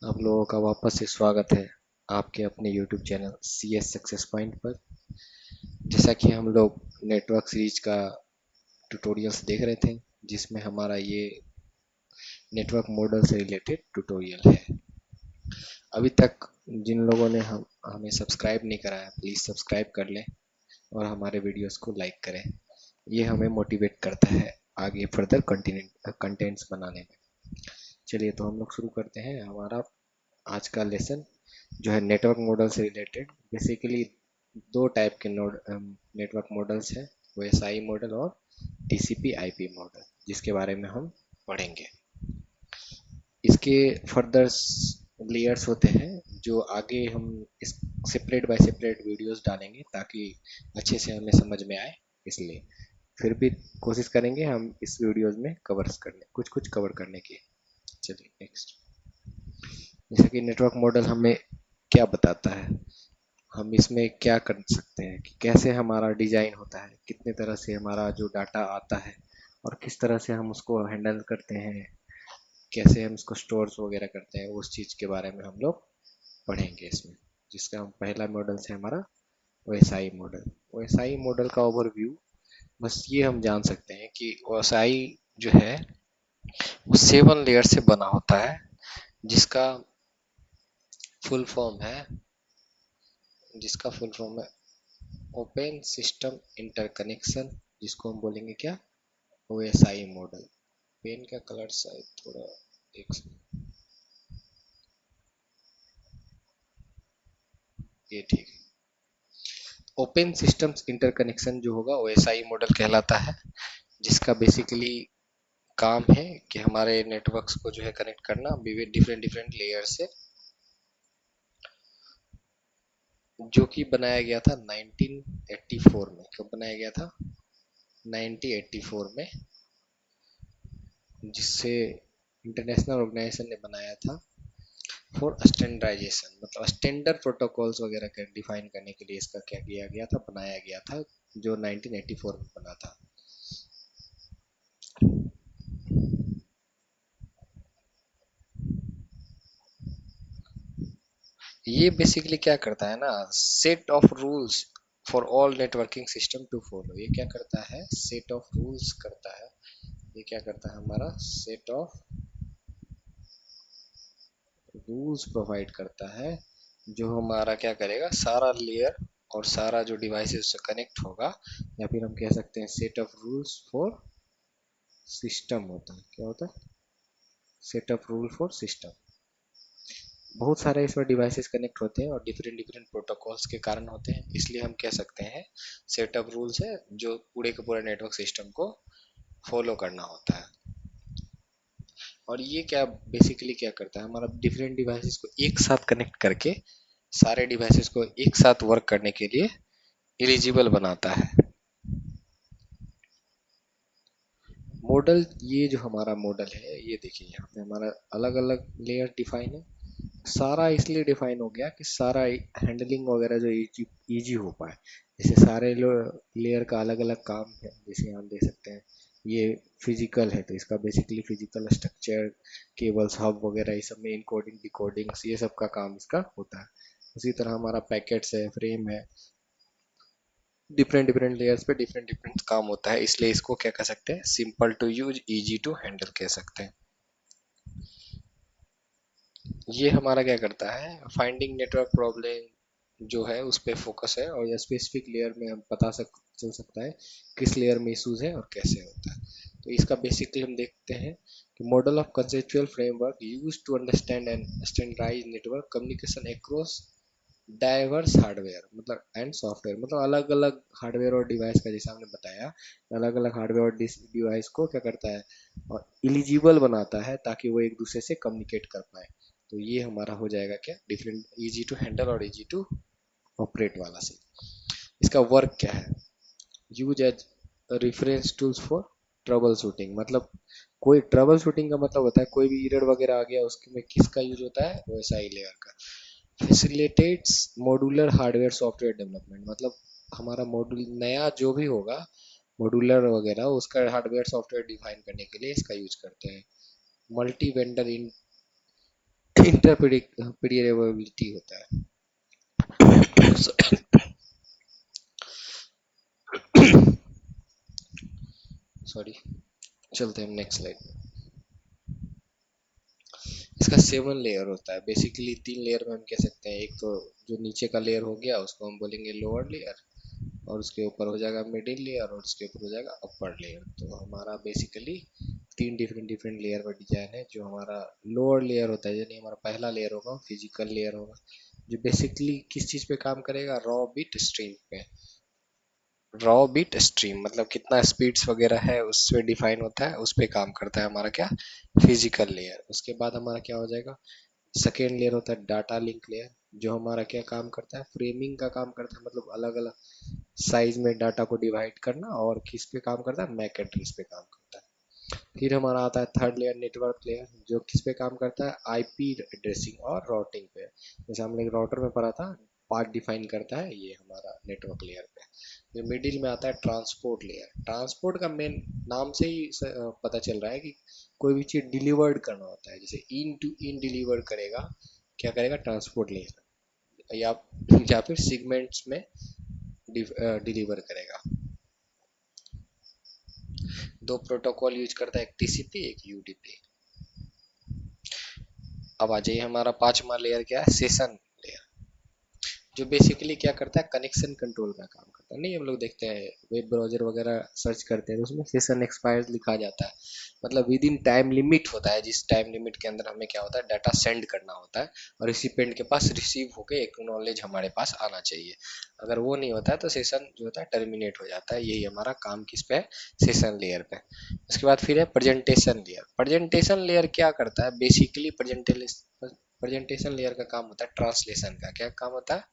आप लोगों का वापस से स्वागत है आपके अपने YouTube channel CS success point पर। जैसा कि हम लोग नेटवर्क सीरीज का ट्यूटोरियल्स देख रहे थे, जिसमें हमारा ये नेटवर्क मॉडल से रिलेटेड ट्यूटोरियल है। अभी तक जिन लोगों ने हमें सब्सक्राइब नहीं करा है, प्लीज़ सब्सक्राइब कर लें और हमारे वीडियोस को लाइक करें। ये हमें मोटिवेट करता है आगे फर्दर कंटेंट्स बनाने में। चलिए तो हम लोग शुरू करते हैं हमारा आज का लेसन, जो है नेटवर्क मॉडल से रिलेटेड। बेसिकली दो टाइप के नेटवर्क मॉडल्स हैं, OSI मॉडल और TCP IP मॉडल, जिसके बारे में हम पढ़ेंगे। इसके फर्दर लेयर्स होते हैं जो आगे हम इस सेपरेट बाय सेपरेट वीडियोस डालेंगे ताकि अच्छे से हमें समझ में आए। इसलिए फिर भी कोशिश करेंगे हम इस वीडियोस में कुछ कुछ कवर करने की। चलिए नेक्स्ट। जैसे कि नेटवर्क मॉडल हमें क्या बताता है, हम इसमें क्या कर सकते हैं कि कैसे हमारा डिजाइन होता है, कितने तरह से हमारा जो डाटा आता है और किस तरह से हम उसको हैंडल करते हैं, कैसे हम इसको स्टोर्स वगैरह करते हैं, उस चीज़ के बारे में हम लोग पढ़ेंगे इसमें। जिसका हम पहला मॉडल है हमारा OSI मॉडल। OSI मॉडल का ओवरव्यू बस ये हम जान सकते हैं कि OSI जो है वो 7 लेयर से बना होता है, जिसका फुल फॉर्म है ओपन सिस्टम इंटरकनेक्शन, जिसको हम बोलेंगे क्या, OSI मॉडल। पेन का कलर शायद थोड़ा एक ये ठीक है। ओपन सिस्टम्स इंटरकनेक्शन जो होगा OSI मॉडल कहलाता है, जिसका बेसिकली काम है कि हमारे नेटवर्क्स को जो है कनेक्ट करना विविध डिफरेंट डिफरेंट लेयर से, जो कि बनाया गया था 1984 में। कब बनाया गया था? 1984 में, जिससे इंटरनेशनल ऑर्गेनाइजेशन ने बनाया था फॉर स्टैंडर्डाइजेशन, मतलब स्टैंडर्ड प्रोटोकॉल्स वगैरह का डिफाइन करने के लिए इसका क्या किया गया था, बनाया गया था, जो 1984 में बना था। ये बेसिकली क्या करता है ना, set of rules for all networking system to follow. ये क्या करता है? सेट ऑफ रूल्स करता है। ये क्या करता है? हमारा सेट ऑफ रूल्स प्रोवाइड करता है, जो हमारा क्या करेगा, सारा लेयर और सारा जो डिवाइसेस से कनेक्ट होगा, या फिर हम कह सकते हैं set of rules for system होता है। क्या होता है? Set of rule for system. बहुत सारे इसमें डिवाइसेस कनेक्ट होते हैं और डिफरेंट डिफरेंट प्रोटोकॉल्स के कारण होते हैं, इसलिए हम कह सकते हैं सेट ऑफ रूल्स है जो पूरे के पूरे नेटवर्क सिस्टम को फॉलो करना होता है। और ये क्या बेसिकली क्या करता है, हमारा डिफरेंट डिवाइसेस को एक साथ कनेक्ट करके सारे डिवाइसेस को एक साथ वर्क करने के लिए एलिजिबल बनाता है। मॉडल, ये जो हमारा मॉडल है, ये देखिए यहाँ पे हमारा अलग अलग लेयर डिफाइन है। सारा इसलिए डिफाइन हो गया कि सारा हैंडलिंग वगैरह जो इजी हो पाए। जैसे सारे लेयर का अलग अलग काम है, जैसे हम देख सकते हैं ये फिजिकल है तो इसका basically physical structure, cables, hub वगैरह, इस सब में इनकोडिंग डिकोडिंग्स, ये सब का काम इसका होता है। उसी तरह हमारा पैकेट्स है, फ्रेम है, डिफरेंट डिफरेंट लेयर्स पे डिफरेंट डिफरेंट काम होता है, इसलिए इसको क्या कह सकते हैं, simple to use easy to handle कह सकते हैं। ये हमारा क्या करता है, फाइंडिंग नेटवर्क प्रॉब्लम जो है उस पर फोकस है, और स्पेसिफिक लेयर में हम चल सकता है किस लेयर में इशूज है और कैसे होता है। तो इसका बेसिकली हम देखते हैं कि model of conceptual framework use to understand and standardise network communication across diverse hardware, मतलब एंड सॉफ्टवेयर, मतलब अलग अलग हार्डवेयर और डिवाइस का, जैसे हमने बताया, अलग अलग हार्डवेयर और डिवाइस को क्या करता है और इलिजिबल बनाता है ताकि वो एक दूसरे से कम्युनिकेट कर पाए। तो ये हमारा हो जाएगा क्या, डिफरेंट इजी टू हैंडल और इजी टू ऑपरेट वाला से। इसका वर्क क्या है, use as reference tools for troubleshooting, मतलब कोई ट्रबल शूटिंग का मतलब होता है कोई भी एरर वगैरह आ गया उसके में किसका यूज होता है, OSI लेयर का। Facilitates modular hardware software development, मतलब हमारा मॉड्यूल नया जो भी होगा मॉड्यूलर वगैरह, उसका हार्डवेयर सॉफ्टवेयर डिफाइन करने के लिए इसका यूज करते हैं। मल्टी वेंडर इंटरप्रिटेबिलिटी होता है। सॉरी, चलते हैं नेक्स्ट स्लाइड। इसका 7 लेयर होता है। बेसिकली 3 लेयर में हम कह सकते हैं, एक तो जो नीचे का लेयर हो गया उसको हम बोलेंगे लोअर लेयर, और उसके ऊपर हो जाएगा मिडिल लेयर, और उसके ऊपर हो जाएगा अपर लेयर। तो हमारा बेसिकली 3 डिफरेंट लेयर का डिजाइन है। जो हमारा लोअर लेयर होता है, यानी हमारा पहला लेयर होगा फिजिकल लेयर होगा, जो बेसिकली किस चीज पे काम करेगा, रॉ बिट स्ट्रीम पे। रॉ बिट स्ट्रीम मतलब कितना स्पीड्स वगैरह है उस पे डिफाइन होता है, उस पे काम करता है हमारा क्या, फिजिकल लेयर। उसके बाद हमारा क्या हो जाएगा, सेकेंड लेयर होता है डाटा लिंक लेयर, जो हमारा क्या काम करता है, फ्रेमिंग का काम करता है, मतलब अलग अलग साइज में डाटा को डिवाइड करना, और किस पे काम करता है, मैक एड्रेस पे काम करता है। फिर हमारा आता है थर्ड लेयर नेटवर्क लेयर, जो किस पे काम करता है, आईपी एड्रेसिंग और राउटिंग पे। जैसे हमने राउटर में पढ़ा था, पार्ट डिफाइन करता है ये हमारा नेटवर्क लेयर पे। जो मिडिल में आता है ट्रांसपोर्ट लेयर। ट्रांसपोर्ट का मेन नाम से ही पता चल रहा है कि कोई भी चीज डिलीवर्ड करना होता है, जैसे इन टू इन डिलीवर करेगा, क्या करेगा, ट्रांसपोर्ट लेयर, या फिर सिगमेंट्स में डिलीवर करेगा। दो प्रोटोकॉल यूज करता है, एक टीसीपी एक यूडीपी। अब आ जाइए, हमारा पांचवा लेयर क्या है, सेशन लेयर, जो बेसिकली क्या करता है, कनेक्शन कंट्रोल का काम करता है। नहीं, हम लोग देखते हैं वेब ब्राउजर वगैरह सर्च करते हैं तो उसमें सेशन एक्सपायर्ड लिखा जाता है, मतलब विद इन टाइम लिमिट होता है, जिस टाइम लिमिट के अंदर हमें क्या होता है, डाटा सेंड करना होता है, और रिसिपेंट के पास रिसीव होके एक्नॉलेज हमारे पास आना चाहिए। अगर वो नहीं होता है तो सेशन जो होता है टर्मिनेट हो जाता है। यही हमारा काम किस पे है, सेशन लेयर पे। उसके बाद फिर है प्रेजेंटेशन लेयर। प्रेजेंटेशन लेयर क्या करता है, बेसिकली प्रेजेंटेशन लेयर का काम होता है ट्रांसलेशन का। क्या काम होता है,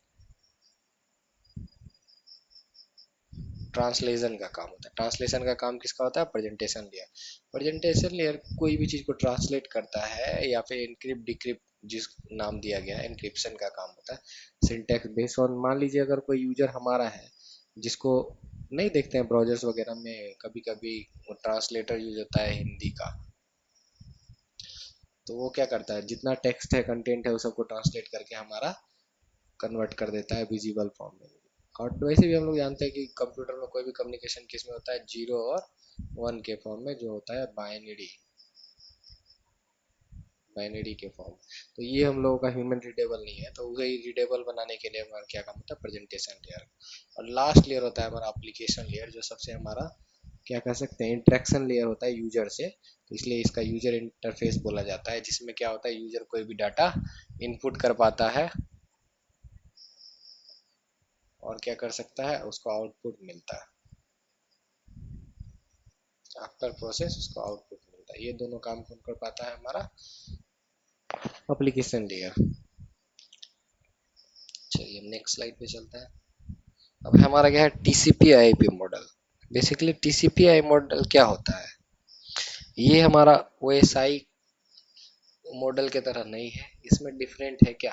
ट्रांसलेशन का काम होता है। ट्रांसलेशन का काम किसका होता है, प्रेजेंटेशन लेयर। प्रेजेंटेशन लेयर कोई भी चीज को ट्रांसलेट करता है, या फिर इनक्रिप्ट डिक्रिप्ट, जिस नाम दिया गया है, एनक्रिप्शन का काम होता है सिंटेक्स बेस्ड ऑन। मान लीजिए अगर कोई यूजर हमारा है जिसको नहीं देखते हैं ब्राउजर्स वगैरह में, कभी कभी ट्रांसलेटर यूज होता है हिंदी का, तो वो क्या करता है, जितना टेक्स्ट है, कंटेंट है, उस सबको ट्रांसलेट करके हमारा कन्वर्ट कर देता है विजिबल फॉर्म में। और वैसे भी हम लोग जानते हैं कि कंप्यूटर में कोई भी कम्युनिकेशन किस में होता है, 0 और 1 के फॉर्म में, जो होता है बाइनरी, बाइनरी के फॉर्म। तो ये हम लोगों का ह्यूमन रीडेबल नहीं है, तो उसे रीडेबल बनाने के लिए हमारा क्या काम होता है, प्रेजेंटेशन लेयर। और लास्ट लेयर होता है हमारा एप्लीकेशन लेयर, जो सबसे हमारा क्या कह सकते हैं, इंटरेक्शन लेयर होता है यूजर से, तो इसलिए इसका यूजर इंटरफेस बोला जाता है, जिसमें क्या होता है, यूजर कोई भी डाटा इनपुट कर पाता है और क्या कर सकता है, उसको आउटपुट मिलता है, आफ्टर प्रोसेस उसको आउटपुट मिलता है। ये दोनों काम कौन कर पाता है, हमारा एप्लीकेशन लेयर। चलिए नेक्स्ट स्लाइड पे चलते हैं। अब हमारा क्या है, TCP IP model. Basically TCP I model क्या होता है, ये हमारा ओएसआई मॉडल के तरह नहीं है, इसमें डिफरेंट है क्या,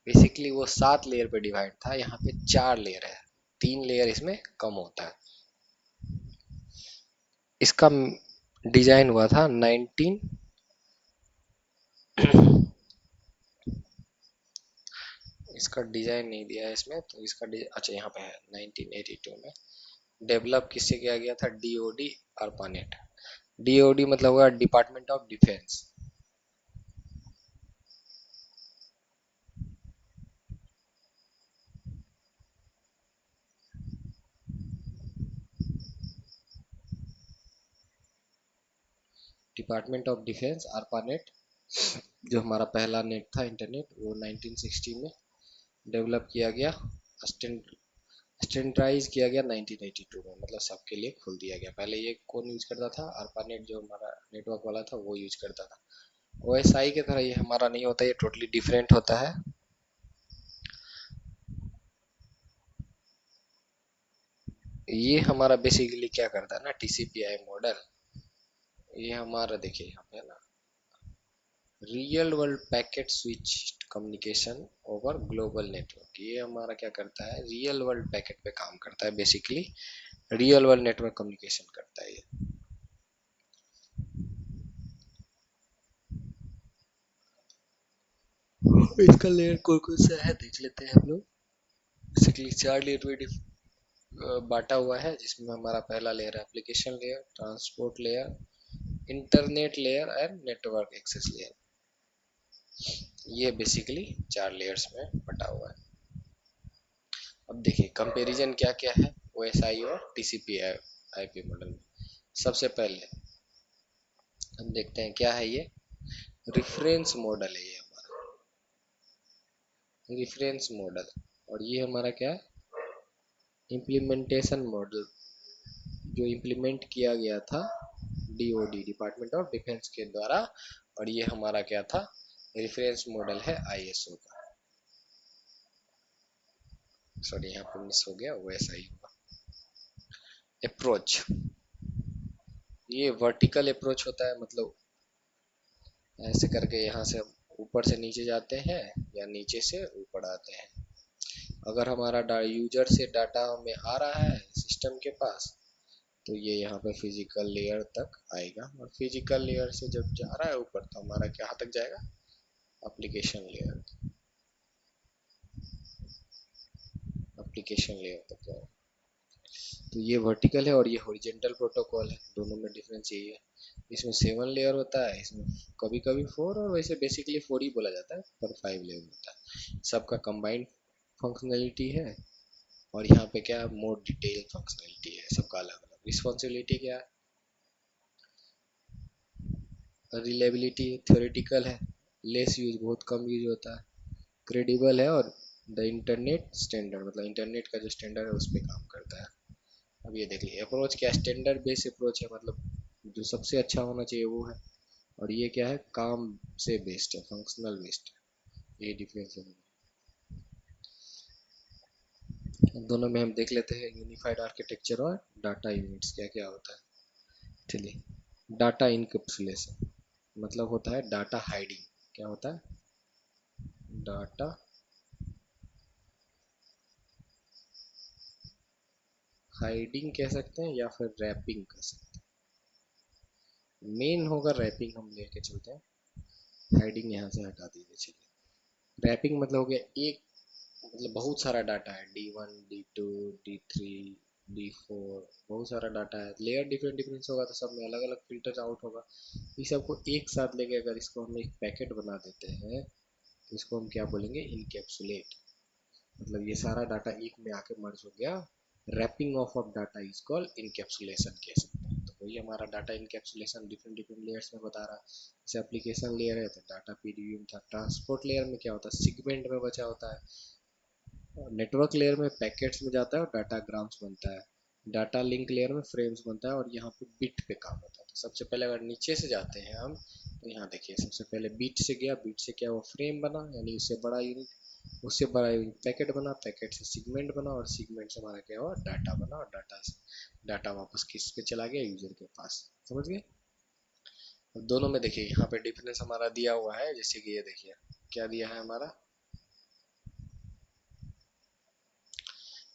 बेसिकली वो 7 लेयर पे डिवाइड था, यहाँ पे 4 लेयर है, 3 लेयर इसमें कम होता है। इसका डिजाइन हुआ था 19 इसका डिजाइन नहीं दिया है इसमें, तो इसका अच्छा यहाँ पे है, 1982 में डेवलप किससे किया गया था, डीओडी ARPANET। डीओडी मतलब हुआ department of defence. Department of defence ARPANET, जो हमारा पहला नेट था इंटरनेट, वो 1960 में डेवलप किया गया, स्टैंडर्डाइज किया गया 1982 में, मतलब सबके लिए खोल दिया गया। पहले ये कौन यूज करता था, ARPANET जो हमारा नेटवर्क वाला था वो यूज करता था। ओएसआई की तरह ये हमारा नहीं होता, ये टोटली डिफरेंट होता है। ये हमारा बेसिकली क्या करता है ना, टीसीपीआई मॉडल, ये हमारा देखिए यहाँ पे है ना, real world packet switch communication over global network. ये हमारा क्या करता है, रियल वर्ल्ड पैकेट पे काम करता है, basically real world network communication करता है ये। इसका लेयर कौन कौन सा है देख लेते हैं हम लोग। बेसिकली 4 लेयर में बांटा हुआ है, जिसमें हमारा पहला लेयर है application layer, transport layer, internet layer and network access layer. ये बेसिकली 4 लेयर्स में बटा हुआ है। अब देखिए कंपैरिजन क्या क्या है ओएसआई और टीसीपी आईपी मॉडल में। सबसे पहले हम देखते हैं क्या है ये। रिफरेंस मॉडल है ये हमारा, रिफरेंस मॉडल। और ये हमारा क्या है, इम्प्लीमेंटेशन मॉडल, जो इम्प्लीमेंट किया गया था डीओडी, डिपार्टमेंट ऑफ डिफेंस के द्वारा। और ये हमारा क्या था, रेफरेंस मॉडल है आईएसओ का। सॉरी यहाँ पर मिस हो गया, वैसा ही हुआ। अप्रोच, ये वर्टिकल अप्रोच होता है, मतलब ऐसे करके यहाँ से ऊपर से नीचे जाते हैं या नीचे से ऊपर आते हैं। अगर हमारा यूजर से डाटा हमें आ रहा है सिस्टम के पास, तो ये यहाँ पे फिजिकल लेयर तक आएगा, और फिजिकल लेयर से जब जा रहा है ऊपर तो हमारा कहाँ तक जाएगा, एप्लीकेशन लेयर, एप्लीकेशन लेयर तक जाएगा। तो ये वर्टिकल है और ये हॉरिजेंटल प्रोटोकॉल है, दोनों में डिफरेंस यही है। इसमें 7 लेयर होता है, इसमें कभी कभी 4, और वैसे बेसिकली 4 ही बोला जाता है, पर 5 लेयर होता है। सबका कंबाइंड फंक्शनैलिटी है। और यहाँ पे क्या है, मोर डिटेल फंक्शनैलिटी है, सबका अलग अलग। रिस्पॉन्सिबिलिटी क्या है, रिलायबिलिटी थ्योरेटिकल है, लेस यूज बहुत कम यूज होता है, क्रेडिबल है, और द इंटरनेट स्टैंडर्ड, मतलब इंटरनेट का जो स्टैंडर्ड है उस पर काम करता है। अब ये देख लीजिए अप्रोच क्या, स्टैंडर्ड बेस्ड अप्रोच है, मतलब जो सबसे अच्छा होना चाहिए वो है। और ये क्या है, काम से बेस्ड है, फंक्शनल बेस्ड है। ये डिफरेंस है दोनों में। हम देख लेते हैं यूनिफाइड आर्किटेक्चर और डाटा यूनिट्स क्या क्या होता है। चलिए, डाटा इनकैप्सुलेशन मतलब होता है डाटा हाइडिंग। क्या होता है, डाटा हाइडिंग कह सकते हैं या फिर रैपिंग कह सकते हैं। मेन होगा रैपिंग, हम लेके चलते हैं। हाइडिंग यहाँ से हटा दीजिए। चलिए, रैपिंग मतलब हो गया एक, मतलब बहुत सारा डाटा है, D1 D2 D3 D4, बहुत सारा डाटा है। लेयर डिफरेंट डिफरेंस होगा तो सब में अलग अलग फिल्टर आउट होगा। इस सबको एक साथ लेके अगर इसको हम एक पैकेट बना देते हैं तो इसको हम क्या बोलेंगे, इनकैप्सुलेट। मतलब ये सारा डाटा एक में आके मर्ज हो गया। Wrapping of data is called encapsulation कह सकते हैं। तो वही हमारा data encapsulation different different layers में बता रहा है। जैसे एप्लीकेशन लेयर है तो डाटा पीडीबी था। ट्रांसपोर्ट लेयर में क्या होता है, सिगमेंट में बचा होता है। नेटवर्क लेयर में पैकेट्स में जाता है और डाटा ग्राम्स बनता है। डाटा लिंक लेयर में फ्रेम्स बनता है और यहाँ पे बिट पे काम होता है। तो सबसे पहले अगर नीचे से जाते हैं हम, तो यहाँ देखिए सबसे पहले बीट से गया, बीट से क्या वो फ्रेम बना, यानी उससे बड़ा यूनिट, उससे बड़ा यूनिट पैकेट बना, पैकेट से सिगमेंट बना, और सिगमेंट से हमारा क्या हुआ, डाटा बना, और डाटा से डाटा वापस किस पे चला गया, यूजर के पास। समझ गए। अब दोनों में देखिए यहाँ पे डिफरेंस हमारा दिया हुआ है। जैसे कि ये देखिए क्या दिया है हमारा,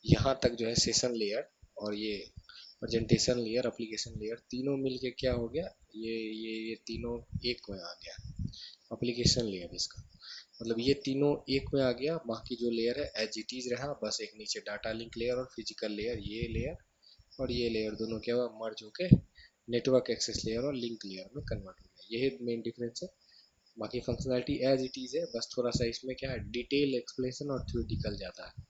यहाँ तक जो है सेशन लेयर, और ये प्रेजेंटेशन लेयर, एप्लीकेशन लेयर, तीनों मिलके क्या हो गया, ये तीनों एक में आ गया एप्लीकेशन लेयर इसका। मतलब ये तीनों एक में आ गया, बाकी जो लेयर है एज इट इज रहा, बस एक नीचे डाटा लिंक लेयर और फिजिकल लेयर, ये लेयर और ये लेयर दोनों क्या हुआ, मर्ज होके नेटवर्क एक्सेस लेयर और लिंक लेयर में कन्वर्ट हो गया। यही मेन डिफरेंस है। बाकी फंक्शनैलिटी एज इट इज है, बस थोड़ा सा इसमें क्या है, डिटेल एक्सप्लेनेशन और थ्योरेटिकल ज़्यादा है।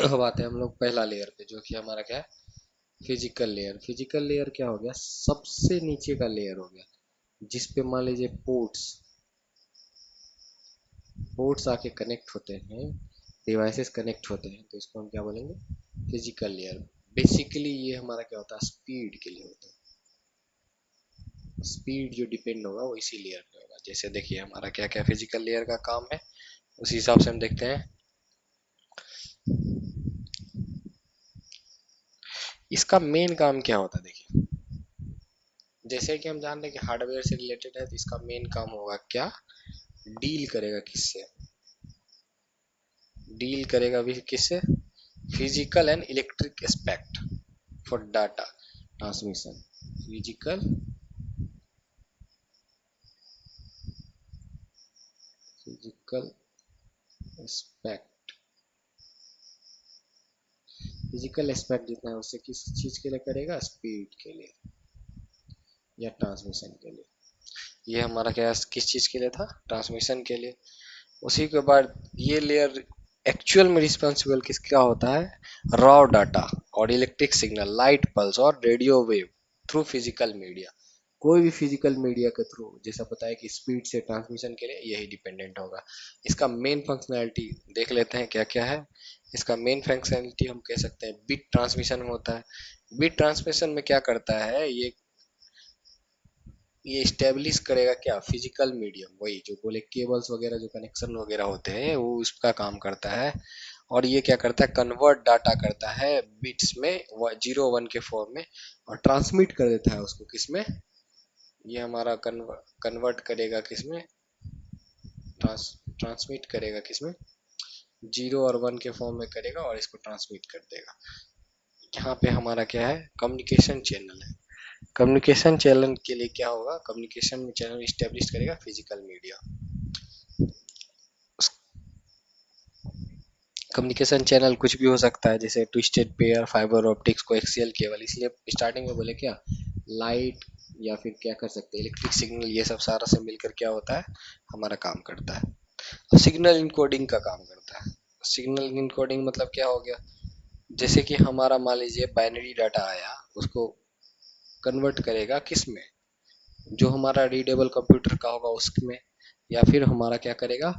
अब आते हैं हम लोग पहला लेयर पे, जो कि हमारा क्या है, फिजिकल लेयर। फिजिकल लेयर क्या हो गया, सबसे नीचे का लेयर हो गया, जिस पे मान लीजिए पोर्ट्स पोर्ट्स आके कनेक्ट होते हैं, डिवाइसेस कनेक्ट होते हैं, तो इसको हम क्या बोलेंगे, फिजिकल लेयर। बेसिकली ये हमारा क्या होता है, स्पीड के लिए होता है। स्पीड जो डिपेंड होगा वो इसी लेयर पे होगा। जैसे देखिए हमारा क्या क्या फिजिकल लेयर का काम है, उसी हिसाब से हम देखते हैं। इसका मेन काम क्या होता है देखिए, जैसे कि हम जान रहे हैं कि हार्डवेयर से रिलेटेड है, तो इसका मेन काम होगा क्या, डील करेगा किससे? डील करेगा भी किससे? Physical and electric aspect for data transmission. Physical physical aspect, physical aspect जितना है उससे किस चीज के लिए करेगा? स्पीड के लिए या ट्रांसमिशन के लिए। ये हमारा क्या किस चीज के लिए था? ट्रांसमिशन के लिए। उसी के बाद ये लेयर एक्चुअल में रिस्पॉन्सिबल किसका होता है? रॉ डाटा और इलेक्ट्रिक सिग्नल, लाइट पल्स और radio wave through physical media. कोई भी फिजिकल मीडिया के थ्रू, जैसा पता है कि स्पीड से ट्रांसमिशन के लिए यही डिपेंडेंट होगा। इसका मेन फंक्शनैलिटी देख लेते हैं क्या क्या है। इसका मेन फंक्शनैलिटी हम कह सकते हैं बिट ट्रांसमिशन में होता है। बिट ट्रांसमिशन में क्या करता है ये स्टेब्लिश करेगा क्या? फिजिकल मीडियम, वही जो बोले केबल्स वगैरह जो कनेक्शन वगैरह होते हैं वो उसका काम करता है। और ये क्या करता है? कन्वर्ट डाटा करता है बिट्स में, 0 1 के फॉर्म में, और ट्रांसमिट कर देता है उसको किसमें? ये हमारा कन्वर्ट करेगा किसमें? ट्रांसमिट करेगा किसमें? 0 और 1 के फॉर्म में करेगा और इसको ट्रांसमिट कर देगा। यहाँ पे हमारा क्या है? कम्युनिकेशन चैनल है। कम्युनिकेशन चैनल के लिए क्या होगा? कम्युनिकेशन चैनल स्टेब्लिश करेगा फिजिकल मीडिया। कम्युनिकेशन चैनल कुछ भी हो सकता है, जैसे twisted pair, fibre optics, coaxial cable. इसलिए स्टार्टिंग में बोले क्या, लाइट या फिर क्या कर सकते हैं, इलेक्ट्रिक सिग्नल, ये सब सारा से मिलकर क्या होता है? हमारा काम करता है। सिग्नल इनकोडिंग का काम करता है। सिग्नल इनकोडिंग मतलब क्या हो गया? जैसे कि हमारा मान लीजिए बाइनरी डाटा आया, उसको कन्वर्ट करेगा किस में? जो हमारा रीडेबल कंप्यूटर का होगा उसमें, या फिर हमारा क्या करेगा?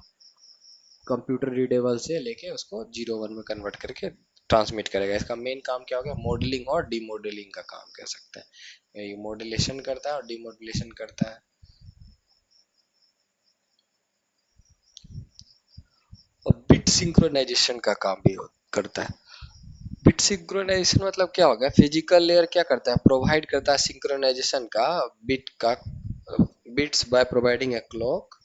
कंप्यूटर रीडेबल से लेके उसको 0 1 में कन्वर्ट करके ट्रांसमिट करेगा। इसका मेन काम क्या हो गया? मॉडलिंग और डीमॉडलिंग का काम कह सकते हैं। ये मॉड्यूलेशन करता है और डीमॉड्यूलेशन करता है। और बिट सिंक्रोनाइजेशन का काम भी करता है। बिट सिंक्रोनाइजेशन मतलब क्या होगा? फिजिकल लेयर क्या करता है? प्रोवाइड करता है सिंक्रोनाइजेशन का बिट का bits by providing a clock.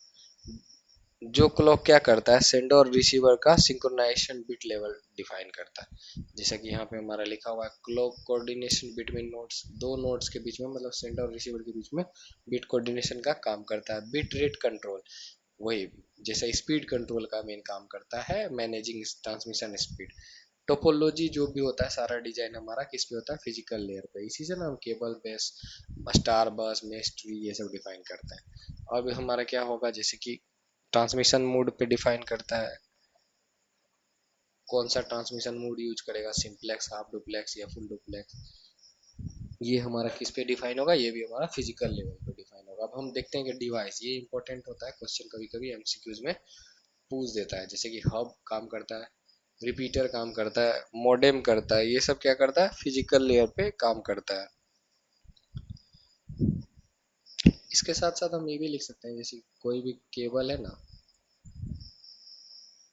जो क्लॉक क्या करता है? सेंडर और रिसीवर का सिंक्रोनाइजेशन बिट लेवल डिफाइन करता है। जैसा कि यहाँ पे हमारा लिखा हुआ है, क्लॉक कोऑर्डिनेशन बिटवीन नोड्स, दो नोड्स के बीच में, मतलब सेंडर और रिसीवर के बीच में बिट कोऑर्डिनेशन का काम करता है। बिट रेट कंट्रोल, वही जैसा स्पीड कंट्रोल का मेन काम करता है, मैनेजिंग ट्रांसमिशन स्पीड। टोपोलॉजी जो भी होता है, सारा डिजाइन हमारा किस पे होता है? फिजिकल लेयर पे। इसी से ना हम केबल बेस, स्टार बस, मेश ट्री, ये सब डिफाइन करते हैं। अब हमारा क्या होगा? जैसे कि ट्रांसमिशन मोड पे डिफाइन करता है, कौन सा ट्रांसमिशन मोड यूज करेगा, सिंपलेक्स, हाफ डुप्लेक्स या फुल डुप्लेक्स। ये हमारा किस पे डिफाइन होगा? ये भी हमारा फिजिकल लेवल पे डिफाइन होगा। अब हम देखते हैं कि डिवाइस, ये इंपॉर्टेंट होता है, क्वेश्चन कभी कभी एमसीक्यूज में पूछ देता है। जैसे कि हब काम करता है, रिपीटर काम करता है, मॉडेम करता है, ये सब क्या करता है? फिजिकल लेयर पे काम करता है। इसके साथ साथ हम ये भी लिख सकते हैं, जैसे कोई भी केबल है ना,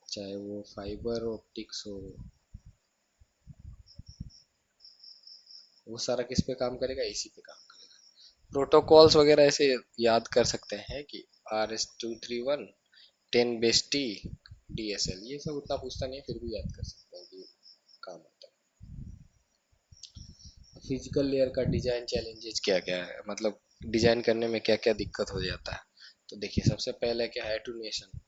चाहे वो फाइबर ऑप्टिक्स हो, वो सारा किस पे काम करेगा? इसी पे काम करेगा। प्रोटोकॉल्स वगैरह ऐसे याद कर सकते हैं कि RS231, 10 बेस T, DSL, ये सब उतना पूछता नहीं है, फिर भी याद कर सकते हैं कि काम आता है। फिजिकल लेयर का डिजाइन चैलेंजेस क्या क्या है, मतलब डिजाइन करने में क्या क्या दिक्कत हो जाता है? तो देखिए, सबसे पहले क्या है? Attenuation,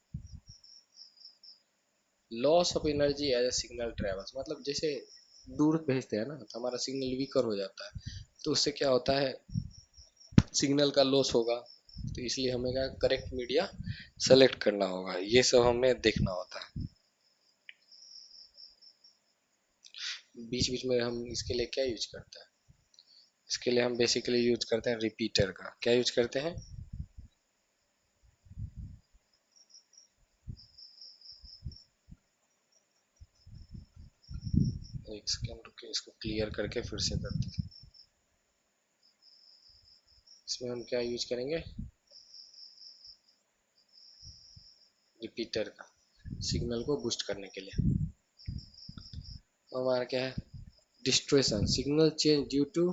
loss of energy as a signal travels, मतलब जैसे दूर भेजते हैं ना तो हमारा सिग्नल वीकर हो जाता है, तो उससे क्या होता है? सिग्नल का लॉस होगा। तो इसलिए हमें क्या करेक्ट मीडिया सेलेक्ट करना होगा, ये सब हमें देखना होता है। बीच बीच में हम इसके लिए क्या यूज करते हैं? इसके लिए हम बेसिकली यूज करते हैं रिपीटर का। क्या यूज करते हैं? एक सेकेंड रुकिए, इसको क्लियर करके फिर से करते हैं। इसमें हम क्या यूज करेंगे? रिपीटर का, सिग्नल को बूस्ट करने के लिए। हमारा क्या है? Distortion, signal change due to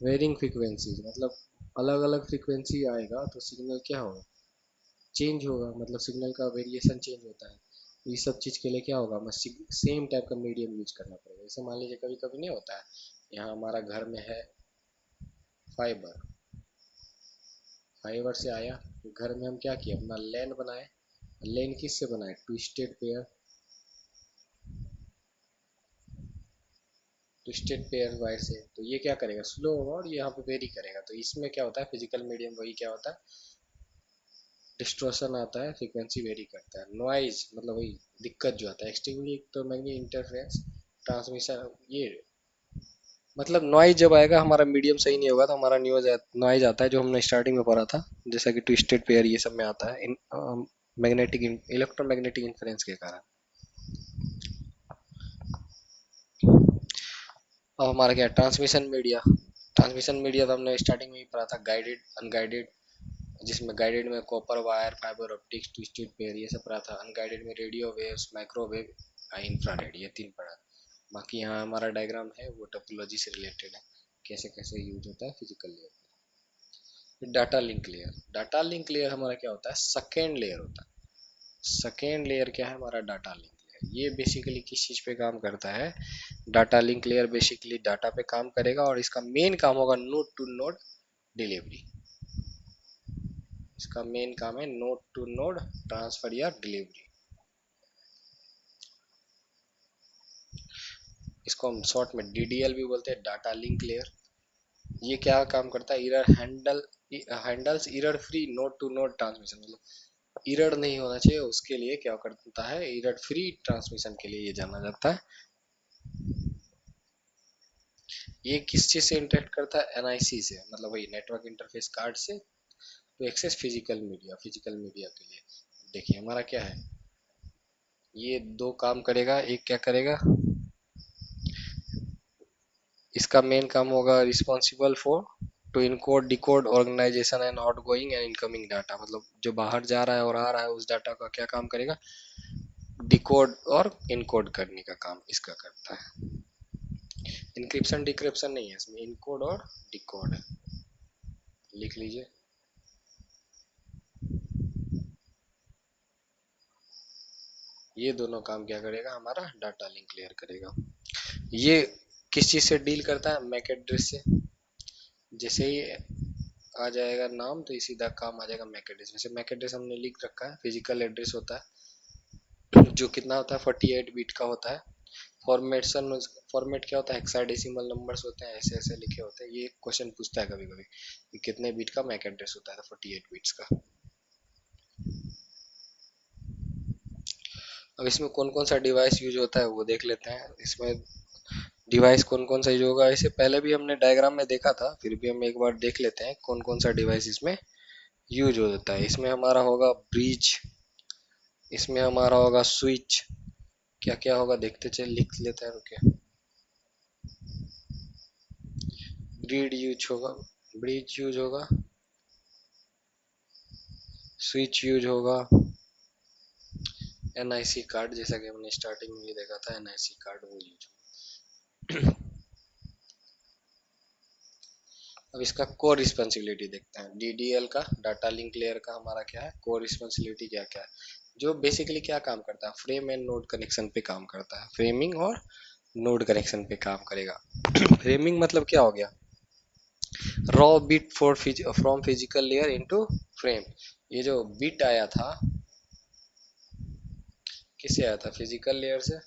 varying frequencies, मतलब अलग अलग फ्रीक्वेंसी आएगा तो सिग्नल क्या होगा? चेंज होगा, मतलब सिग्नल का वेरिएशन चेंज होता है। तो इस सब चीज़ के लिए क्या होगा, हमें सेम टाइप का मीडियम यूज करना पड़ेगा। जैसे मान लीजिए कभी कभी नहीं होता है, यहाँ हमारा घर में है फाइबर, फाइबर से आया तो घर में हम क्या किए, अपना लैन बनाए। लैन किससे बनाए, twisted pair, twisted pair wire से। तो ये क्या करेगा, स्लो होगा और ये यहाँ पे वेरी करेगा। तो इसमें क्या होता है, फिजिकल मीडियम वही क्या होता है, डिस्ट्रॉशन आता है, फ्रीक्वेंसी वेरी करता है। नॉइज मतलब वही दिक्कत जो आता है, एक्सट्रीमली इलेक्ट्रोमैग्नेटिक इंटरफेरेंस ट्रांसमिशन। ये मतलब नॉइज जब आएगा, हमारा मीडियम सही नहीं होगा तो हमारा नॉइज आता है, जो हमने स्टार्टिंग में पढ़ा था, जैसा कि ट्विस्टेड पेयर ये सब में आता है, इन मैग्नेटिक इलेक्ट्रोमैग्नेटिक इंटरफेरेंस के कारण। अब हमारा क्या, ट्रांसमिशन मीडिया। ट्रांसमिशन मीडिया तो हमने स्टार्टिंग में ही पढ़ा था, गाइडेड अनगाइडेड, जिसमें गाइडेड में copper wire, fibre optics, twisted pair ये सब पढ़ा था। अनगाइडेड में रेडियो वेव्स, माइक्रोवेव, इंफ्रारेड, ये तीन पढ़ा। बाकी यहाँ हमारा डायग्राम है वो टोपोलॉजी से रिलेटेड है, कैसे कैसे यूज होता है physical layer. Data link layer, data link layer हमारा क्या होता है, सेकेंड लेयर होता है। सेकेंड लेयर क्या है हमारा, डाटा लिंक लेयर। ये बेसिकली किस चीज पे काम करता है, data link layer basically data पे काम करेगा और इसका मेन काम होगा नोड टू नोड डिलीवरी। इसका मेन काम है नोड टू नोड ट्रांसफर या डिलीवरी। इसको हम शॉर्ट में डीडीएल भी बोलते हैं, डाटा लिंक लेयर। ये क्या काम करता है, error handles error free node to node transmission, मतलब इरर नहीं होना चाहिए उसके लिए क्या करता है, इरर फ्री ट्रांसमिशन के लिए ये जाना जाता है। ये किस चीज से इंटरेक्ट करता है, एनआईसी से, मतलब वही नेटवर्क इंटरफेस कार्ड से, to access physical media. Physical media के लिए देखिए हमारा क्या है, ये दो काम करेगा। एक क्या करेगा, इसका मेन काम होगा responsible for to encode decode organisation and outgoing and incoming data, मतलब जो बाहर जा रहा है और आ रहा है उस डाटा का क्या काम करेगा, डिकोड और इनकोड करने का काम इसका करता है। इंक्रिप्शन डिक्रिप्शन नहीं है इसमें, इनकोड और डिकोड है, लिख लीजिए। ये दोनों काम क्या करेगा, हमारा डाटा लिंक क्लियर करेगा। ये किस चीज से डील करता है, मैक एड्रेस से। जैसे ही आ जाएगा नाम तो ये सीधा काम आ जाएगा मैक एड्रेस। वैसे मैक एड्रेस हमने लिख रखा है, फिजिकल एड्रेस होता है जो कितना होता है 48 बिट का होता है। फॉर्मेशन, फॉर्मेट क्या होता है, हेक्साडेसिमल नंबर्स होते हैं, ऐसे ऐसे लिखे होते हैं। ये क्वेश्चन पूछता है कभी कभी कि कितने बिट का मैक एड्रेस होता है, तो 48 बिट्स का। अब इसमें कौन कौन सा डिवाइस यूज होता है वो देख लेते हैं। इसमें डिवाइस कौन कौन सा यूज होगा, इसे पहले भी हमने डायग्राम में देखा था, फिर भी हम एक बार देख लेते हैं कौन कौन सा डिवाइस इसमें यूज होता है। इसमें हमारा होगा ब्रिज, इसमें हमारा होगा स्विच। क्या क्या होगा देखते चल, लिख लेते हैं, रुके। ब्रिज यूज होगा, ब्रिज यूज होगा, स्विच यूज होगा, एनआईसी कार्ड, जैसा कि हमने स्टार्टिंग में ही देखा था, एनआईसी कार्ड वो यूज होगा। अब इसका कोर रिस्पॉन्सिबिलिटी देखते हैं, डीडीएल का, डाटा लिंक लेयर का हमारा क्या है, कोर रिस्पॉन्सिबिलिटी क्या क्या है। जो बेसिकली क्या काम करता है, फ्रेम एंड नोड कनेक्शन पे काम करता है, फ्रेमिंग और नोड कनेक्शन पे काम करेगा। फ्रेमिंग मतलब क्या हो गया, raw bit for from physical layer into frame. ये जो बिट आया था किससे आया था, फिजिकल लेयर से।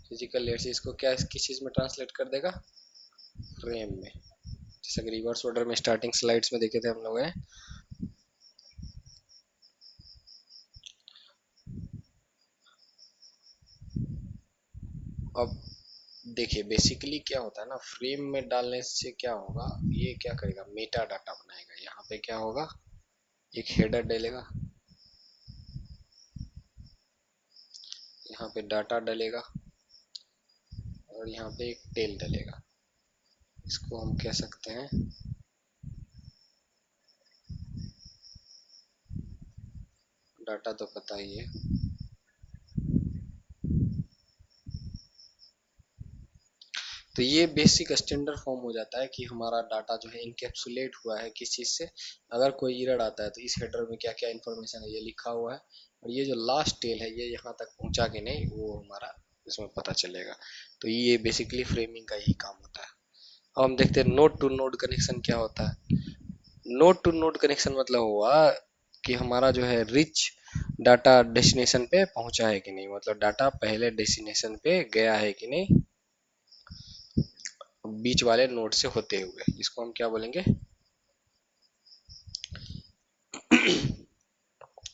फिजिकल लेयर से इसको क्या किस चीज में ट्रांसलेट कर देगा, फ्रेम में। जैसे कि रिवर्स ऑर्डर में स्टार्टिंग स्लाइड्स में देखे थे हम लोग हैं। अब देखिए बेसिकली क्या होता है ना, फ्रेम में डालने से क्या होगा, ये क्या करेगा, मेटा डाटा बनाएगा। यहाँ पे क्या होगा, एक हेडर डालेगा, यहाँ पे डाटा डालेगा और यहाँ पे एक टेल डालेगा। इसको हम कह सकते हैं, डाटा तो पता ही है, तो ये बेसिक स्टैंडर्ड फॉर्म हो जाता है कि हमारा डाटा जो है इनकेप्सुलेट हुआ है किस चीज़ से। अगर कोई एरर आता है तो इस हेडर में क्या क्या इन्फॉर्मेशन है ये लिखा हुआ है, और ये जो लास्ट टेल है ये यहाँ तक पहुँचा कि नहीं वो हमारा इसमें पता चलेगा। तो ये बेसिकली फ्रेमिंग का यही काम होता है। अब हम देखते हैं नोड टू नोड कनेक्शन क्या होता है। नोड टू नोड कनेक्शन मतलब हुआ कि हमारा जो है रिच डाटा डेस्टिनेशन पे पहुंचा है कि नहीं, मतलब डाटा पहले डेस्टिनेशन पे गया है कि नहीं बीच वाले नोड से होते हुए, इसको हम क्या बोलेंगे,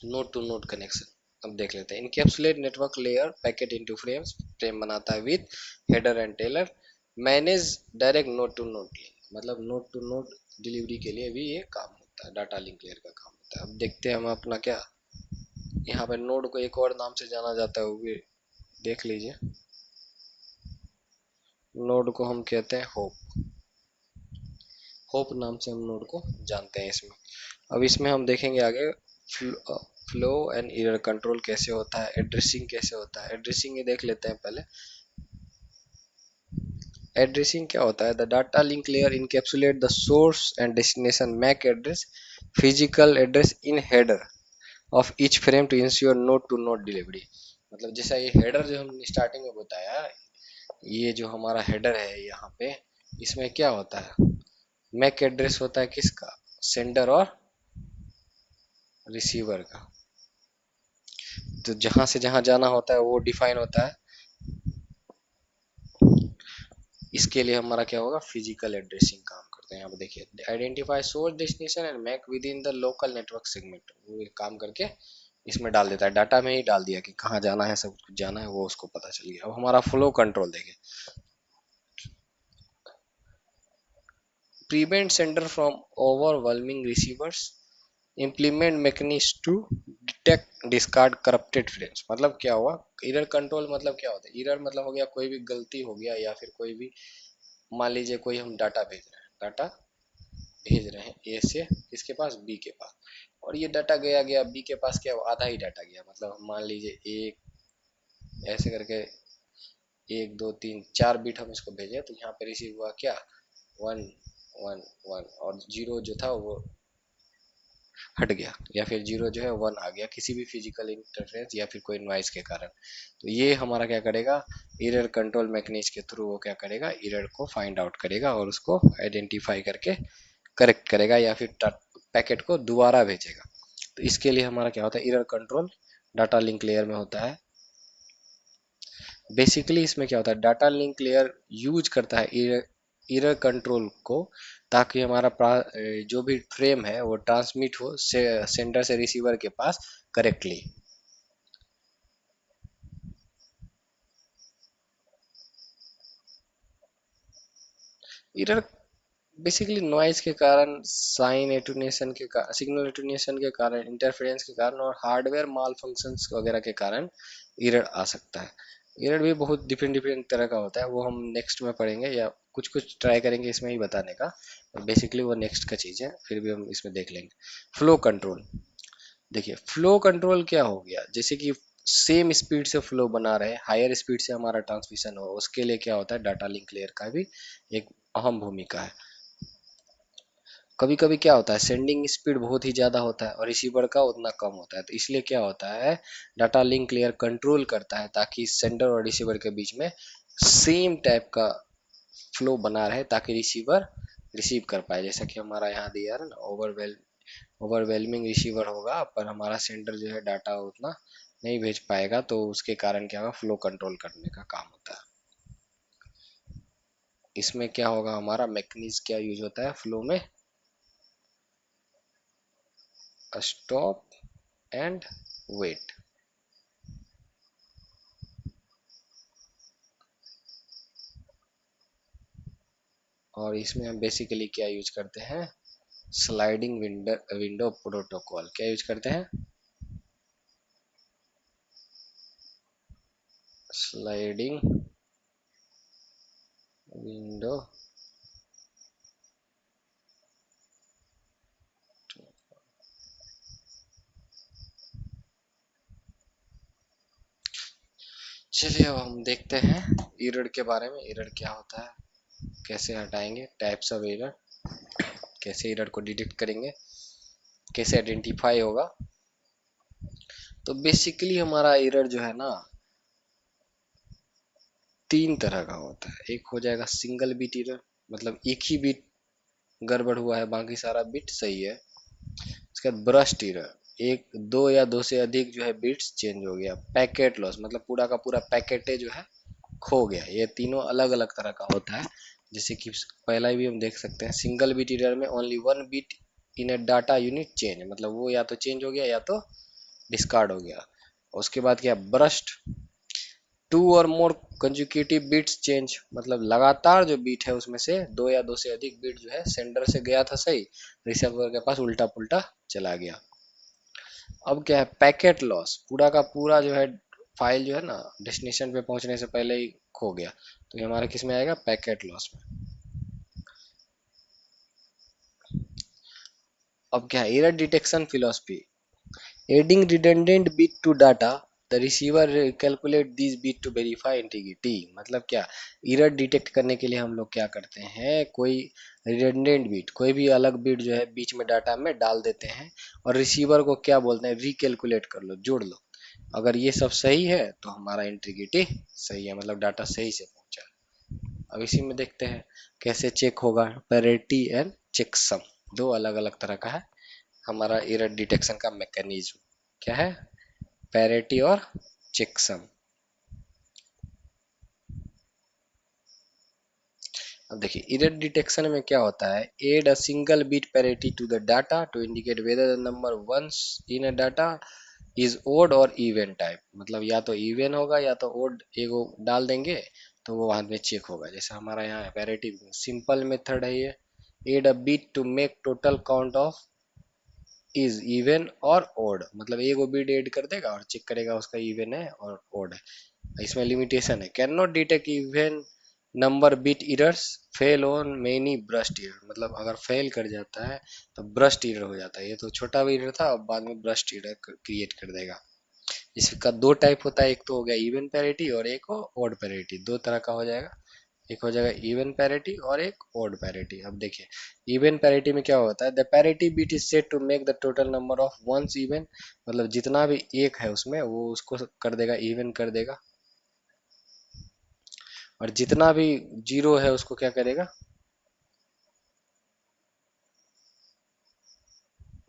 नोड टू नोड कनेक्शन। अब देख लेते हैं। Encapsulate network layer packet into frames, frame बनाता है with header and trailer, manage direct node to node link, मतलब नोड टू नोड डिलीवरी के लिए भी ये काम होता है, डाटा लिंक लेयर का काम होता है। अब देखते हैं हम अपना क्या, यहाँ पे नोड को एक और नाम से जाना जाता है वो भी देख लीजिए। नोड को हम कहते हैं होप, होप नाम से हम नोड को जानते हैं इसमें। अब इसमें हम देखेंगे आगे फ्लो एंड एरर कंट्रोल कैसे होता है, एड्रेसिंग कैसे होता है। एड्रेसिंग ये देख लेते हैं पहले। एड्रेसिंग क्या होता है, the data link layer encapsulate the source and destination MAC address physical address in header of each frame to ensure node to node delivery. मतलब जैसा ये हेडर जो हमने स्टार्टिंग में बताया, ये जो हमारा हेडर है यहाँ पे, इसमें क्या होता है, मैक एड्रेस होता है किसका, सेंडर और रिसीवर का। तो जहां से जहां जाना होता है वो डिफाइन होता है। इसके लिए हमारा क्या होगा, फिजिकल एड्रेसिंग काम करते हैं। यहाँ पे देखिए, identify source destination and MAC within the local network segment, वो काम करके इसमें डाल देता है, डाटा में ही डाल दिया कि कहाँ जाना है, सब कुछ जाना है वो उसको पता चल गया। अब हमारा फ्लो कंट्रोल देखिए, prevent sender from overwhelming receivers, implement mechanism to detect discard corrupted frames. मतलब क्या हुआ, एरर कंट्रोल मतलब क्या होता है, एरर मतलब हो गया कोई भी गलती हो गया, या फिर कोई भी, मान लीजिए कोई हम डाटा भेज रहे हैं, डाटा भेज रहे हैं ए से किसके पास, बी के पास, और ये डाटा गया गया बी के पास, क्या आधा ही डाटा गया, मतलब मान लीजिए एक ऐसे करके 1 2 3 4 बिट हम इसको भेजे, तो यहाँ पे रिसीव हुआ क्या, 1 1 1, और जीरो जो था वो हट गया, या फिर जीरो जो है 1 आ गया किसी भी फिजिकल इंटरफेरेंस या फिर कोई नॉइस के कारण। तो ये हमारा क्या करेगा, एरर कंट्रोल मैकेनिज्म के थ्रू वो क्या करेगा, एरर को फाइंड आउट करेगा और उसको आइडेंटिफाई करके करेक्ट करेगा, या फिर पैकेट को दोबारा भेजेगा। तो इसके लिए हमारा क्या होता है, error control data link layer में होता है। बेसिकली इसमें क्या होता है, डाटा लिंक लेयर यूज करता है एरर कंट्रोल को, ताकि हमारा जो भी फ्रेम है वो ट्रांसमिट हो सेंडर से रिसीवर के पास करेक्टली। एरर बेसिकली नॉइज के कारण, साइन एटूनेशन के कारण, सिग्नल एटूनेशन के कारण, इंटरफेरेंस के कारण और हार्डवेयर माल फंक्शंस वगैरह के कारण एरर आ सकता है। एरर भी बहुत डिफरेंट डिफरेंट तरह का होता है, वो हम नेक्स्ट में पढ़ेंगे, या कुछ कुछ ट्राई करेंगे इसमें ही बताने का, बेसिकली वो नेक्स्ट का चीज़ है, फिर भी हम इसमें देख लेंगे। फ्लो कंट्रोल देखिए, फ्लो कंट्रोल क्या हो गया, जैसे कि सेम स्पीड से फ्लो बना रहे, हायर स्पीड से हमारा ट्रांसमिशन हो, उसके लिए क्या होता है, डाटा लिंक लेयर का भी एक अहम भूमिका है। कभी कभी क्या होता है, सेंडिंग स्पीड बहुत ही ज़्यादा होता है और रिसीवर का उतना कम होता है, तो इसलिए क्या होता है, डाटा लिंक लेयर कंट्रोल करता है ताकि सेंडर और रिसीवर के बीच में सेम टाइप का फ्लो बना रहे, ताकि रिसीवर रिसीव कर पाए। जैसा कि हमारा यहाँ दिया है ना, ओवरवेलमिंग रिसीवर होगा पर हमारा सेंडर जो है डाटा उतना नहीं भेज पाएगा, तो उसके कारण क्या होगा, फ्लो कंट्रोल करने का काम होता है। इसमें क्या होगा, हमारा मैकेनिज्म क्या यूज होता है फ्लो में, स्टॉप एंड वेट। और इसमें हम बेसिकली क्या यूज करते हैं, स्लाइडिंग विंडो विंडो प्रोटोकॉल क्या यूज करते हैं, स्लाइडिंग विंडो। चलिए अब हम देखते हैं एरर के बारे में, एरर क्या होता है। कैसे हटाएंगे, टाइप्स ऑफ एरर, कैसे एरर को डिटेक्ट करेंगे, कैसे आइडेंटिफाई होगा। तो बेसिकली हमारा एरर जो है ना 3 तरह का होता है। एक हो जाएगा सिंगल बीट एरर, मतलब एक ही बीट गड़बड़ हुआ है, बाकी सारा बीट सही है। उसके बाद ब्रस्ट एरर, एक दो या दो से अधिक जो है बीट्स चेंज हो गया। पैकेट लॉस, मतलब पूरा का पूरा पैकेट जो है खो गया। ये तीनों अलग अलग तरह का होता है। जैसे कि पहला भी हम देख सकते हैं, सिंगल बीट एरर में ओनली वन बीट इन ए डाटा यूनिट चेंज, मतलब वो या तो चेंज हो गया या तो डिस्कार्ड हो गया। उसके बाद क्या, ब्रस्ट, टू और मोर कंजुकेटिव बीट्स चेंज, मतलब लगातार जो बीट है उसमें से दो या दो से अधिक बीट जो है सेंडर से गया था सही, रिसीवर के पास उल्टा पुल्टा चला गया। अब क्या है, पैकेट लॉस, पूरा का पूरा जो है फाइल जो है ना डेस्टिनेशन पे पहुंचने से पहले ही खो गया। तो ये हमारा किस में आएगा, पैकेट लॉस में। अब क्या है, error detection philosophy, adding redundant bit to data, the receiver calculate this bit to verify integrity. मतलब क्या, एरर डिटेक्ट करने के लिए हम लोग क्या करते हैं, कोई रिडंडेंट बिट, कोई भी अलग बिट जो है बीच में डाटा में डाल देते हैं, और रिसीवर को क्या बोलते हैं, रिकैलकुलेट कर लो, जोड़ लो। अगर ये सब सही है तो हमारा इंटीग्रिटी सही है, मतलब डाटा सही से पहुंचा। अब इसी में देखते हैं कैसे चेक होगा, पैरिटी एंड चेकसम, दो अलग अलग तरह का है हमारा एरर डिटेक्शन का मैकेनिज्म। क्या है, पैरिटी और चेकसम। अब देखिए एरर डिटेक्शन में क्या होता है, add a single bit parity to the data to indicate whether the number ones in a data is odd और इवन टाइप, मतलब या तो इवन होगा या तो ओड, एगो डाल देंगे तो वो वहां में चेक होगा। जैसे हमारा यहाँ पैरिटी सिंपल मेथड है ये, add a bit to make total count of is even और ओड, मतलब एगो बिट ऐड कर देगा और चेक करेगा उसका इवन है और ओड है। इसमें लिमिटेशन है, can not detect even number bit errors, fell on many burst error, मतलब अगर फेल कर जाता है तो ब्रस्ट एरर हो जाता है। ये तो छोटा भी एरर था, अब बाद में ब्रस्ट एरर क्रिएट कर देगा। इसका दो टाइप होता है, एक तो हो गया इवन पैरिटी और एक ओड पैरिटी, दो तरह का हो जाएगा। एक हो जाएगा इवन पैरिटी और एक ओड पैरिटी। अब देखिए इवन पैरिटी में क्या होता है, the parity bit is set to make the total number of ones even, मतलब जितना भी एक है उसमें वो उसको कर देगा, इवन कर देगा, और जितना भी जीरो है उसको क्या करेगा,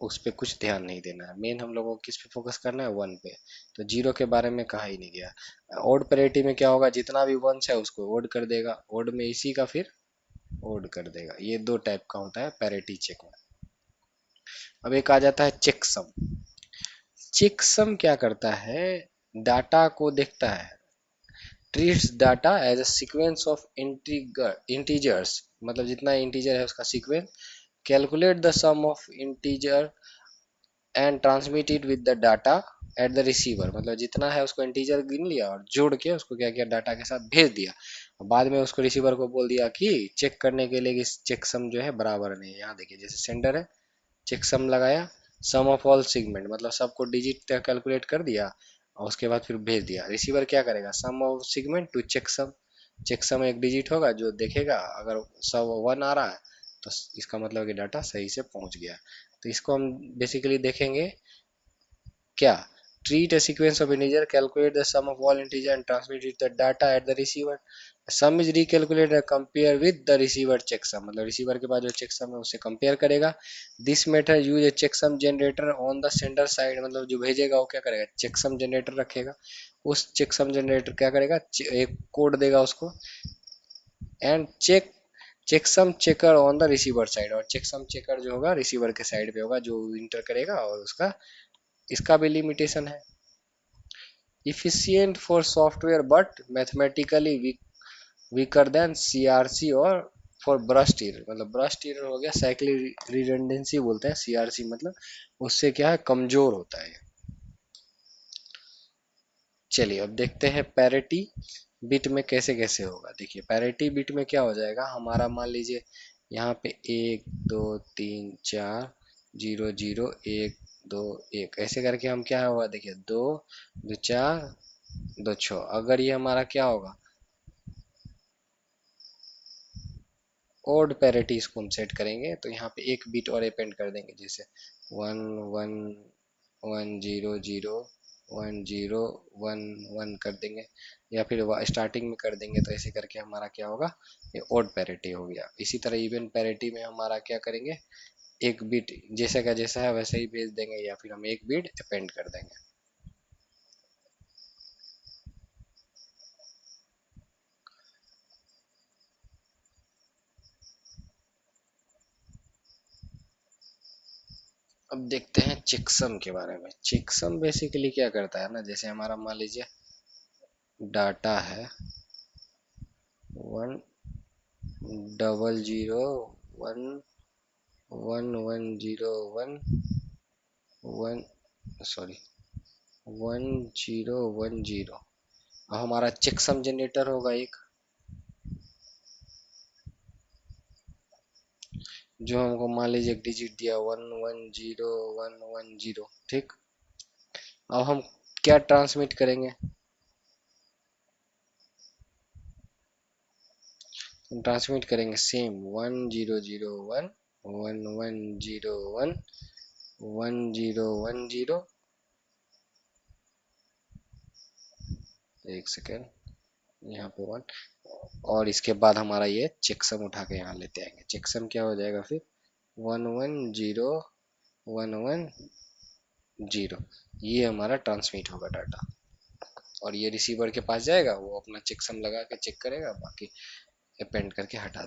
उस पे कुछ ध्यान नहीं देना है। मेन हम लोगों को किस पे फोकस करना है, वन पे। तो जीरो के बारे में कहा ही नहीं गया। ओड पैरिटी में क्या होगा, जितना भी वंस है उसको ओड कर देगा, ओड में इसी का फिर ओड कर देगा। ये दो टाइप का होता है पैरिटी चेक में। अब एक आ जाता है चेकसम। चेकसम क्या करता है, डाटा को देखता है, treats data as a sequence of integers, मतलब जितना इंटीजर है उसका sequence, calculate the sum of integer and transmit it with the data at the receiver, मतलब जितना है उसको इंटीजर गिन लिया और जोड़ के उसको क्या किया, डाटा के साथ भेज दिया। बाद में उसको रिसीवर को बोल दिया कि चेक करने के लिए कि चेकसम जो है बराबर नहीं है। यहाँ देखिए जैसे सेंडर है, चेकसम लगाया, सम ऑफ ऑल सेगमेंट, मतलब सबको डिजिट कैलकुलेट कर दिया और उसके बाद फिर भेज दिया। रिसीवर क्या करेगा, sum of segment to checksum, checksum एक डिजिट होगा जो देखेगा, अगर सब वन आ रहा है तो इसका मतलब कि डाटा सही से पहुंच गया। तो इसको हम बेसिकली देखेंगे क्या, treat a sequence of integer, calculate the sum of all integer and transmit it the data at the receiver, sum is recalculated and compare with the receiver checksum, मतलब रिसीवर के पास जो checksum है उससे compare करेगा। This method use A checksum generator on the sender side, मतलब जो भेजेगा वो क्या करेगा, checksum जनरेटर रखेगा, उस checksum जनरेटर क्या करेगा, एक कोड देगा उसको, and checksum checker on the receiver side, और चेकसम चेकर जो होगा रिसीवर के साइड पे होगा जो इंटर करेगा, और उसका इसका भी लिमिटेशन है, efficient for software but mathematically weaker than CRC और for burst error, मतलब burst error हो गया साइक्लिक रिडंडेंसी बोलते हैं, CRC मतलब उससे क्या है, कमजोर होता है। चलिए अब देखते हैं पैरिटी बिट में कैसे कैसे होगा। देखिए पैरिटी बिट में क्या हो जाएगा हमारा, मान लीजिए यहाँ पे 1 2 3 4 0 0 1 2 1 ऐसे करके हम क्या होगा, देखिए 2 2 4 2 6, अगर ये हमारा क्या होगा, ओड पैरिटी इसको हम सेट करेंगे, तो यहाँ पे एक बिट और अपेंड कर देंगे, जैसे 1 1 1 0 0 1 0 1 1 कर देंगे, या फिर स्टार्टिंग में कर देंगे। तो ऐसे करके हमारा क्या होगा, ये ओड पैरिटी हो गया। इसी तरह इवन पैरिटी में हमारा क्या करेंगे, एक बिट जैसे का जैसा है वैसे ही भेज देंगे, या फिर हम एक बिट अपेंड कर देंगे। अब देखते हैं चेकसम के बारे में। चेकसम बेसिकली क्या करता है ना, जैसे हमारा मान लीजिए डाटा है 1 0 0 1 1 1 0 1 सॉरी 1010। अब हमारा चेकसम जनरेटर होगा एक, जो हमको मान लीजिए एक डिजिट दिया 1 1 0 1 1 0, ठीक। अब हम क्या ट्रांसमिट करेंगे, हम ट्रांसमिट करेंगे सेम 1001 1101 1010। एक सेकेंड, यहाँ पे 1, और इसके बाद हमारा ये चेकसम उठा के यहाँ लेते आएंगे। चेकसम क्या हो जाएगा फिर 1101 1 1 0, ये हमारा ट्रांसमिट होगा डाटा, और ये रिसीवर के पास जाएगा, वो अपना चेकसम लगा के चेक करेगा, बाकी अपेंड करके हटा